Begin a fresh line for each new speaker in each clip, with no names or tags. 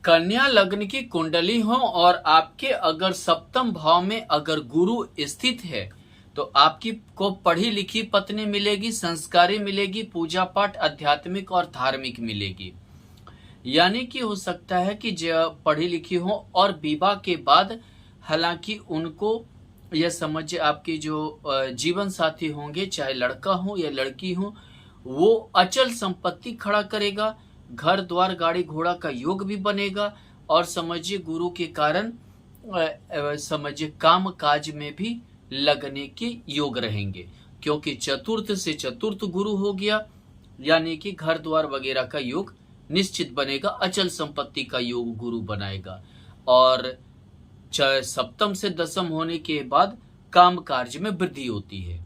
कन्या लग्न की कुंडली हो और आपके अगर सप्तम भाव में अगर गुरु स्थित है तो आपकी को पढ़ी लिखी पत्नी मिलेगी, संस्कारी मिलेगी, पूजा पाठ आध्यात्मिक और धार्मिक मिलेगी। यानी कि हो सकता है कि पढ़ी लिखी हो और विवाह के बाद हालांकि उनको यह समझिए आपके जो जीवन साथी होंगे, चाहे लड़का हो या लड़की हो, वो अचल संपत्ति खड़ा करेगा, घर द्वार गाड़ी घोड़ा का योग भी बनेगा और समझिए गुरु के कारण समझिए काम काज में भी लगने के योग रहेंगे, क्योंकि चतुर्थ से चतुर्थ गुरु हो गया, यानी कि घर द्वार वगैरह का योग निश्चित बनेगा, अचल संपत्ति का योग गुरु बनाएगा। और सप्तम से दसम होने के बाद काम कार्य में वृद्धि होती है।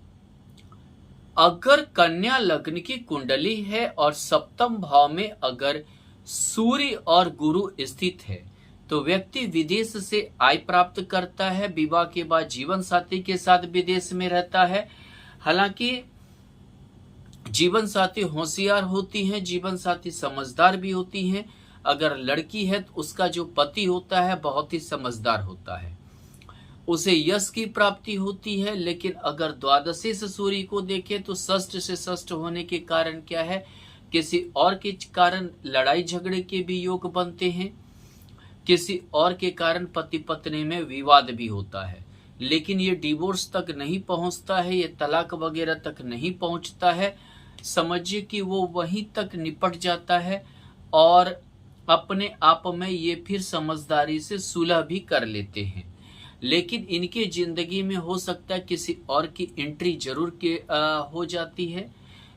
अगर कन्या लग्न की कुंडली है और सप्तम भाव में अगर सूर्य और गुरु स्थित है तो व्यक्ति विदेश से आय प्राप्त करता है, विवाह के बाद जीवन साथी के साथ विदेश में रहता है। हालांकि जीवन साथी होशियार होती हैं, जीवन साथी समझदार भी होती हैं। अगर लड़की है तो उसका जो पति होता है बहुत ही समझदार होता है, उसे यश की प्राप्ति होती है। लेकिन अगर द्वादशी से सूर्य को देखें तो षष्ठ से षष्ठ होने के कारण क्या है, किसी और के कारण लड़ाई झगड़े के भी योग बनते हैं, किसी और के कारण पति पत्नी में विवाद भी होता है। लेकिन ये डिवोर्स तक नहीं पहुंचता है, ये तलाक वगैरह तक नहीं पहुंचता है। समझिए कि वो वहीं तक निपट जाता है और अपने आप में ये फिर समझदारी से सुलह भी कर लेते हैं। लेकिन इनके जिंदगी में हो सकता है किसी और की एंट्री जरूर हो जाती है।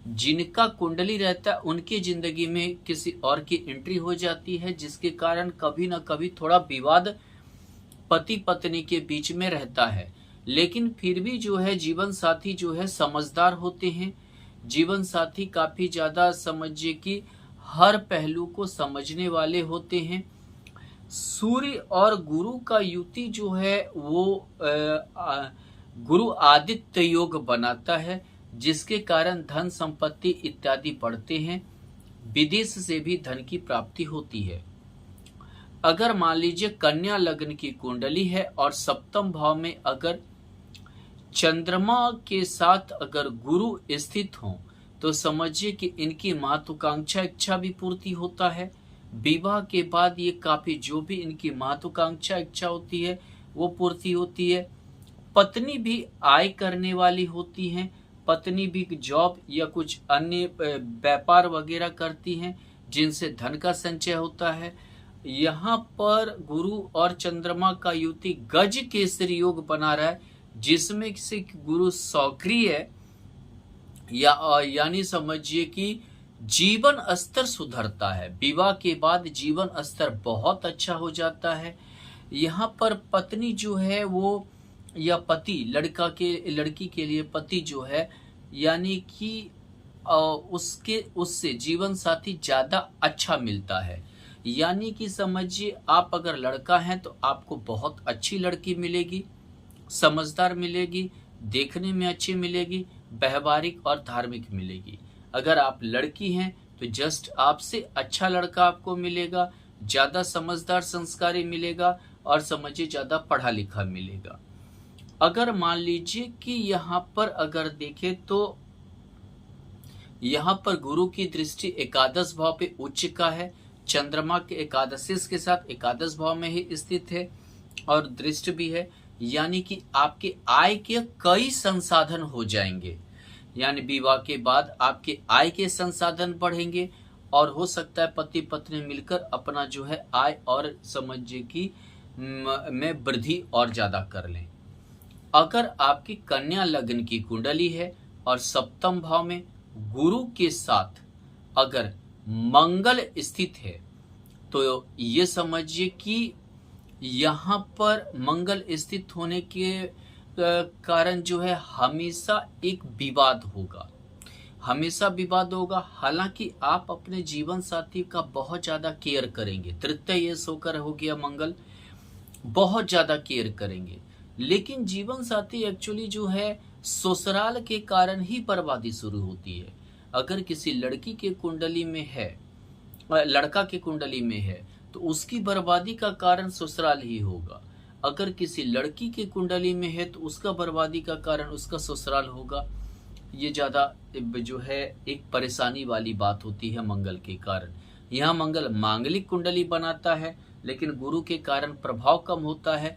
जिनका कुंडली रहता है उनकी जिंदगी में किसी और की एंट्री हो जाती है, जिसके कारण कभी ना कभी थोड़ा विवाद पति पत्नी के बीच में रहता है। लेकिन फिर भी जो है जीवन साथी जो है समझदार होते हैं, जीवन साथी काफी ज्यादा समझिए कि हर पहलू को समझने वाले होते हैं। सूर्य और गुरु का युति जो है वो गुरु आदित्य योग बनाता है, जिसके कारण धन संपत्ति इत्यादि बढ़ते हैं, विदेश से भी धन की प्राप्ति होती है। अगर मान लीजिए कन्या लग्न की कुंडली है और सप्तम भाव में अगर चंद्रमा के साथ अगर गुरु स्थित हो तो समझिए कि इनकी महत्वाकांक्षा इच्छा भी पूर्ति होता है। विवाह के बाद ये काफी जो भी इनकी महत्वाकांक्षा इच्छा होती है वो पूर्ति होती है। पत्नी भी आय करने वाली होती हैं, पत्नी भी जॉब या कुछ अन्य व्यापार वगैरह करती हैं जिनसे धन का संचय होता है। यहाँ पर गुरु और चंद्रमा का युति गज केसरी योग बना रहा है, जिसमें से गुरु सक्रिय है यानी समझिए कि जीवन स्तर सुधरता है। विवाह के बाद जीवन स्तर बहुत अच्छा हो जाता है। यहाँ पर पत्नी जो है वो या पति लड़की के लिए पति जो है यानी कि उससे जीवन साथी ज्यादा अच्छा मिलता है। यानी कि समझिए आप अगर लड़का हैं तो आपको बहुत अच्छी लड़की मिलेगी, समझदार मिलेगी, देखने में अच्छी मिलेगी, व्यवहारिक और धार्मिक मिलेगी। अगर आप लड़की हैं तो जस्ट आपसे अच्छा लड़का आपको मिलेगा, ज्यादा समझदार संस्कारी मिलेगा और समझिए ज्यादा पढ़ा लिखा मिलेगा। अगर मान लीजिए कि यहाँ पर अगर देखें तो यहाँ पर गुरु की दृष्टि एकादश भाव पे उच्च का है, चंद्रमा के एकादशी के साथ एकादश भाव में ही स्थित है और दृष्टि भी है। यानी कि आपके आय के कई संसाधन हो जाएंगे, यानी विवाह के बाद आपके आय के संसाधन बढ़ेंगे और हो सकता है पति पत्नी मिलकर अपना जो है आय और समझिए कि में वृद्धि और ज्यादा कर लें। अगर आपकी कन्या लग्न की कुंडली है और सप्तम भाव में गुरु के साथ अगर मंगल स्थित है तो ये समझिए कि यहाँ पर मंगल स्थित होने के कारण जो है हमेशा एक विवाद होगा, हमेशा विवाद होगा। हालांकि आप अपने जीवन साथी का बहुत ज्यादा केयर करेंगे, तृतीय ये सोकर हो गया मंगल, बहुत ज्यादा केयर करेंगे। लेकिन जीवन साथी एक्चुअली जो है ससुराल के कारण ही बर्बादी शुरू होती है। अगर किसी लड़की के कुंडली में है, लड़का के कुंडली में है तो उसकी बर्बादी का कारण ससुराल ही होगा। अगर किसी लड़की के कुंडली में है तो उसका बर्बादी का कारण उसका ससुराल होगा। ये ज़्यादा जो है एक परेशानी वाली बात होती है मंगल के कारण। यहाँ मंगल मांगलिक कुंडली बनाता है, लेकिन गुरु के कारण प्रभाव कम होता है,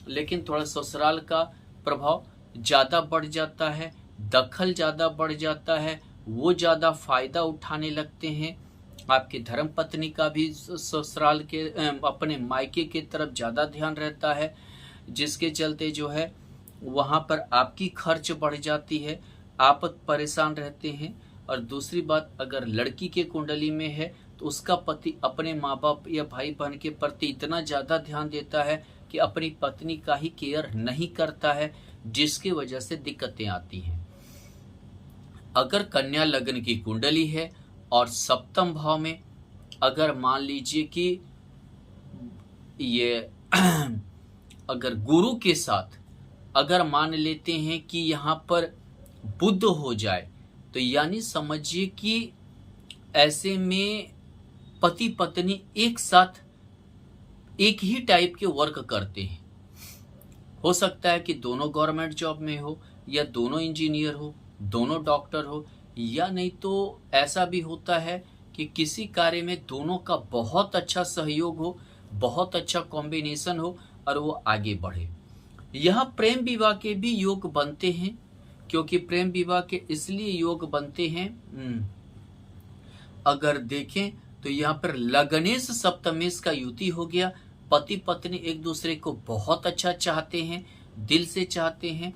लेकिन थोड़ा ससुराल का प्रभाव ज़्यादा बढ़ जाता है, दखल ज़्यादा बढ़ जाता है, वो ज़्यादा फायदा उठाने लगते हैं। आपकी धर्म पत्नी का भी ससुराल के अपने मायके की तरफ ज़्यादा ध्यान रहता है, जिसके चलते जो है वहाँ पर आपकी खर्च बढ़ जाती है, आप परेशान रहते हैं। और दूसरी बात, अगर लड़की के कुंडली में है तो उसका पति अपने माँ बाप या भाई बहन के प्रति इतना ज़्यादा ध्यान देता है कि अपनी पत्नी का ही केयर नहीं करता है, जिसकी वजह से दिक्कतें आती हैं। अगर कन्या लग्न की कुंडली है और सप्तम भाव में अगर मान लीजिए कि ये अगर गुरु के साथ अगर मान लेते हैं कि यहाँ पर बुध हो जाए, तो यानी समझिए कि ऐसे में पति पत्नी एक साथ एक ही टाइप के वर्क करते हैं। हो सकता है कि दोनों गवर्नमेंट जॉब में हो, या दोनों इंजीनियर हो, दोनों डॉक्टर हो, या नहीं तो ऐसा भी होता है कि किसी कार्य में दोनों का बहुत अच्छा सहयोग हो, बहुत अच्छा कॉम्बिनेशन हो और वो आगे बढ़े। यहाँ प्रेम विवाह के भी योग बनते हैं, क्योंकि प्रेम विवाह के इसलिए योग बनते हैं, अगर देखें तो यहाँ पर लग्नेश सप्तमेश का युति हो गया। पति पत्नी एक दूसरे को बहुत अच्छा चाहते हैं, दिल से चाहते हैं।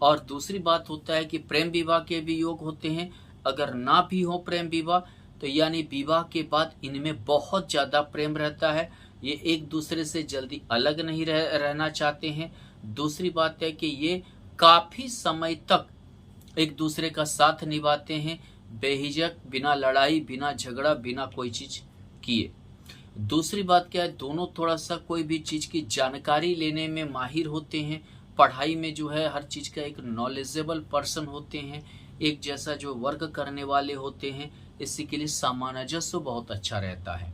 और दूसरी बात होता है कि प्रेम विवाह के भी योग होते हैं। अगर ना भी हो प्रेम विवाह तो यानी विवाह के बाद इनमें बहुत ज़्यादा प्रेम रहता है, ये एक दूसरे से जल्दी अलग नहीं रहना चाहते हैं। दूसरी बात है कि ये काफ़ी समय तक एक दूसरे का साथ निभाते हैं, बेहिजक, बिना लड़ाई, बिना झगड़ा, बिना कोई चीज़ किए। दूसरी बात क्या है, दोनों थोड़ा सा कोई भी चीज़ की जानकारी लेने में माहिर होते हैं, पढ़ाई में जो है हर चीज़ का एक नॉलेजेबल पर्सन होते हैं, एक जैसा जो वर्क करने वाले होते हैं। इसी के लिए सामंजस्य बहुत अच्छा रहता है।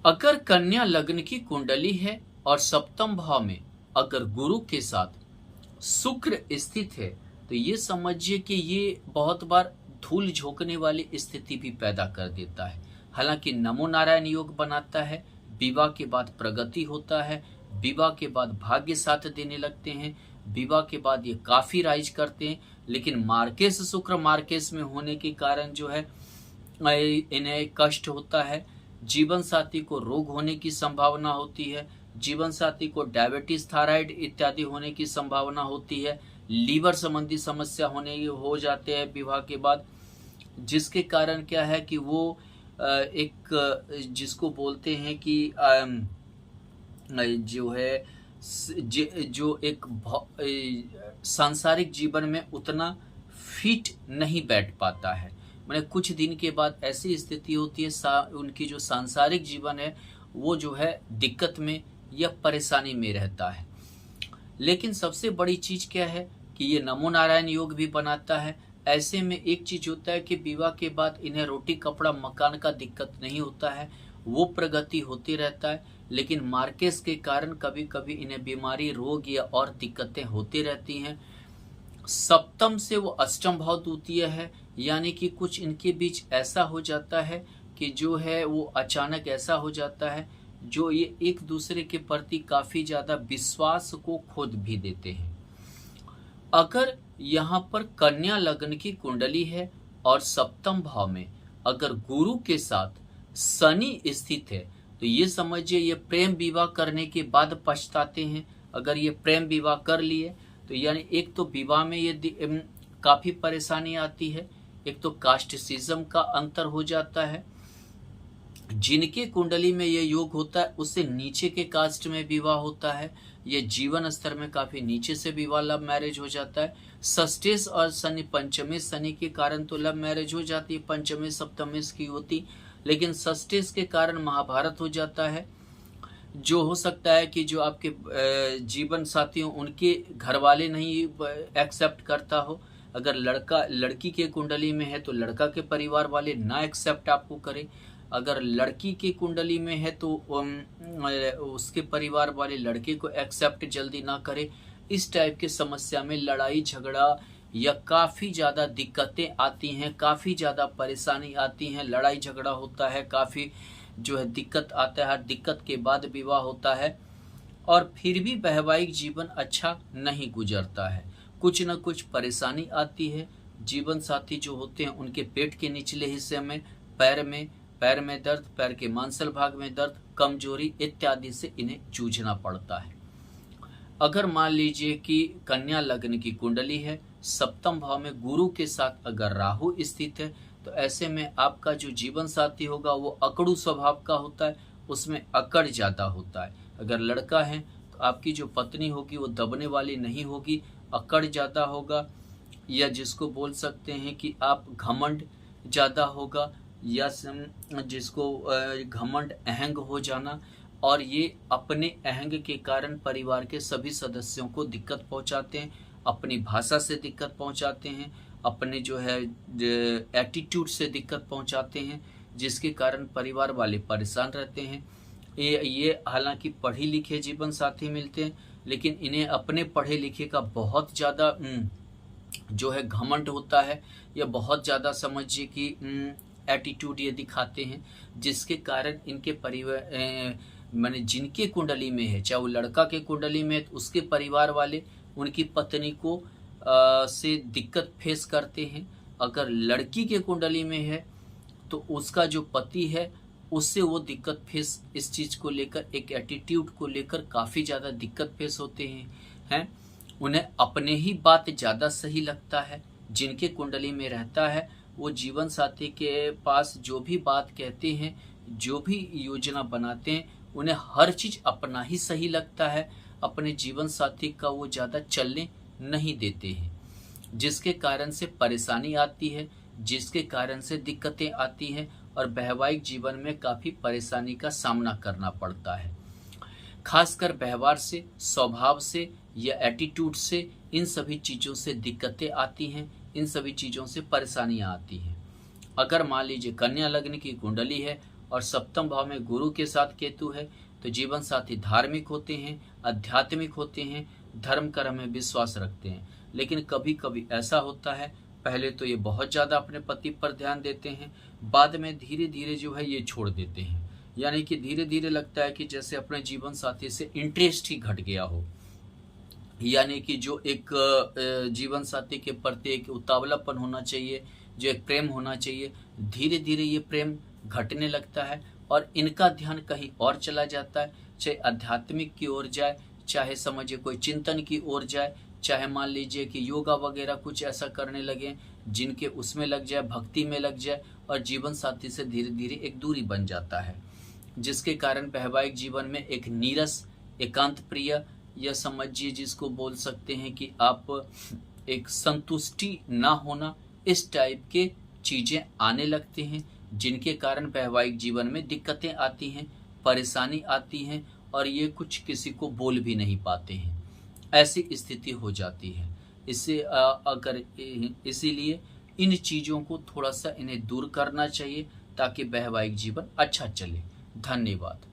अगर कन्या लग्न की कुंडली है और सप्तम भाव में अगर गुरु के साथ शुक्र स्थित है, तो ये समझिए कि ये बहुत बार धूल झोंकने वाली स्थिति भी पैदा कर देता है। हालांकि नमो नारायण योग बनाता है, विवाह के बाद प्रगति होता है, विवाह के बाद भाग्य साथ देने लगते हैं, विवाह के बाद ये काफ़ी राइज करते हैं। लेकिन मार्केश शुक्र मार्केश में होने के कारण जो है इन्हें कष्ट होता है, जीवन साथी को रोग होने की संभावना होती है, जीवन साथी को डायबिटीज, थायराइड इत्यादि होने की संभावना होती है, लीवर संबंधी समस्या हो जाते हैं विवाह के बाद, जिसके कारण क्या है कि वो एक जिसको बोलते हैं कि जो है जो एक सांसारिक जीवन में उतना फिट नहीं बैठ पाता है। मैंने कुछ दिन के बाद ऐसी स्थिति होती है, उनकी जो सांसारिक जीवन है वो जो है दिक्कत में या परेशानी में रहता है। लेकिन सबसे बड़ी चीज़ क्या है कि ये नमो नारायण योग भी बनाता है। ऐसे में एक चीज़ होता है कि विवाह के बाद इन्हें रोटी कपड़ा मकान का दिक्कत नहीं होता है, वो प्रगति होती रहता है। लेकिन मार्केश के कारण कभी कभी इन्हें बीमारी, रोग या और दिक्कतें होती रहती हैं। सप्तम से वो अष्टम भाव द्वितीय है, यानी कि कुछ इनके बीच ऐसा हो जाता है कि जो है वो अचानक ऐसा हो जाता है जो ये एक दूसरे के प्रति काफ़ी ज़्यादा विश्वास को खोद भी देते हैं। अगर यहाँ पर कन्या लग्न की कुंडली है और सप्तम भाव में अगर गुरु के साथ शनि स्थित है, तो ये समझिए ये प्रेम विवाह करने के बाद पछताते हैं। अगर ये प्रेम विवाह कर लिए तो यानी एक तो विवाह में ये काफ़ी परेशानी आती है, एक तो कास्टिसिज्म का अंतर हो जाता है। जिनके कुंडली में ये योग होता है उससे नीचे के कास्ट में विवाह होता है, ये जीवन स्तर में काफ़ी नीचे से विवाह लव मैरिज हो जाता है। षष्ठेश और शनि पंचमेश शनि के कारण तो लव मैरिज हो जाती है, पंचमेश सप्तमेश की होती, लेकिन षष्ठेश के कारण महाभारत हो जाता है। जो हो सकता है कि जो आपके जीवन साथी हो उनके घर वाले नहीं एक्सेप्ट करता हो। अगर लड़का लड़की के कुंडली में है तो लड़का के परिवार वाले ना एक्सेप्ट आपको करें। अगर लड़की की कुंडली में है तो उसके परिवार वाले लड़के को एक्सेप्ट जल्दी ना करे। इस टाइप की समस्या में लड़ाई झगड़ा या काफ़ी ज़्यादा दिक्कतें आती हैं, काफ़ी ज़्यादा परेशानी आती हैं, लड़ाई झगड़ा होता है, काफ़ी जो है दिक्कत आता है, हर दिक्कत के बाद विवाह होता है और फिर भी वैवाहिक जीवन अच्छा नहीं गुजरता है। कुछ न कुछ परेशानी आती है। जीवन साथी जो होते हैं उनके पेट के निचले हिस्से में, पैर में दर्द, पैर के मांसल भाग में दर्द, कमजोरी इत्यादि से इन्हें जूझना पड़ता है। अगर मान लीजिए कि कन्या लग्न की कुंडली है, सप्तम भाव में गुरु के साथ अगर राहु स्थित है, तो ऐसे में आपका जो जीवन साथी होगा वो अकड़ू स्वभाव का होता है, उसमें अकड़ ज़्यादा होता है। अगर लड़का है तो आपकी जो पत्नी होगी वो दबने वाली नहीं होगी, अकड़ ज़्यादा होगा, या जिसको बोल सकते हैं कि आप घमंड ज़्यादा होगा, या जिसको घमंड अहंग हो जाना, और ये अपने अहंग के कारण परिवार के सभी सदस्यों को दिक्कत पहुंचाते हैं, अपनी भाषा से दिक्कत पहुंचाते हैं, अपने जो है एटीट्यूड से दिक्कत पहुंचाते हैं, जिसके कारण परिवार वाले परेशान रहते हैं। ये हालांकि पढ़े लिखे जीवन साथी मिलते हैं, लेकिन इन्हें अपने पढ़े लिखे का बहुत ज़्यादा जो है घमंड होता है, या बहुत ज़्यादा समझिए कि एटीट्यूड ये दिखाते हैं, जिसके कारण इनके परिवार माने जिनके कुंडली में है, चाहे वो लड़का के कुंडली में है तो उसके परिवार वाले उनकी पत्नी को से दिक्कत फेस करते हैं। अगर लड़की के कुंडली में है तो उसका जो पति है उससे वो दिक्कत फेस, इस चीज़ को लेकर, एक एटीट्यूड को लेकर काफ़ी ज़्यादा दिक्कत फेस होते हैं। उन्हें अपने ही बात ज़्यादा सही लगता है। जिनके कुंडली में रहता है वो जीवन साथी के पास जो भी बात कहते हैं, जो भी योजना बनाते हैं, उन्हें हर चीज़ अपना ही सही लगता है, अपने जीवन साथी का वो ज़्यादा चलने नहीं देते हैं, जिसके कारण से परेशानी आती है, जिसके कारण से दिक्कतें आती हैं और वैवाहिक जीवन में काफ़ी परेशानी का सामना करना पड़ता है। खासकर व्यवहार से, स्वभाव से या एटीट्यूड से, इन सभी चीज़ों से दिक्कतें आती हैं, इन सभी चीज़ों से परेशानियां आती हैं। अगर मान लीजिए कन्या लग्न की कुंडली है और सप्तम भाव में गुरु के साथ केतु है, तो जीवन साथी धार्मिक होते हैं, आध्यात्मिक होते हैं, धर्म कर्म में विश्वास रखते हैं। लेकिन कभी कभी ऐसा होता है, पहले तो ये बहुत ज़्यादा अपने पति पर ध्यान देते हैं, बाद में धीरे धीरे जो है ये छोड़ देते हैं। यानी कि धीरे धीरे लगता है कि जैसे अपने जीवन साथी से इंटरेस्ट ही घट गया हो, यानी कि जो एक जीवन साथी के प्रति एक उतावलापन होना चाहिए, जो एक प्रेम होना चाहिए, धीरे धीरे ये प्रेम घटने लगता है और इनका ध्यान कहीं और चला जाता है। चाहे आध्यात्मिक की ओर जाए, चाहे समझिए कोई चिंतन की ओर जाए, चाहे मान लीजिए कि योगा वगैरह कुछ ऐसा करने लगे जिनके उसमें लग जाए, भक्ति में लग जाए, और जीवन साथी से धीरे धीरे एक दूरी बन जाता है, जिसके कारण वैवाहिक जीवन में एक नीरस, एकांत प्रिय, या समझिए जिसको बोल सकते हैं कि आप एक संतुष्टि ना होना, इस टाइप के चीज़ें आने लगते हैं, जिनके कारण वैवाहिक जीवन में दिक्कतें आती हैं, परेशानी आती हैं, और ये कुछ किसी को बोल भी नहीं पाते हैं, ऐसी स्थिति हो जाती है। इसीलिए इन चीज़ों को थोड़ा सा इन्हें दूर करना चाहिए ताकि वैवाहिक जीवन अच्छा चले। धन्यवाद।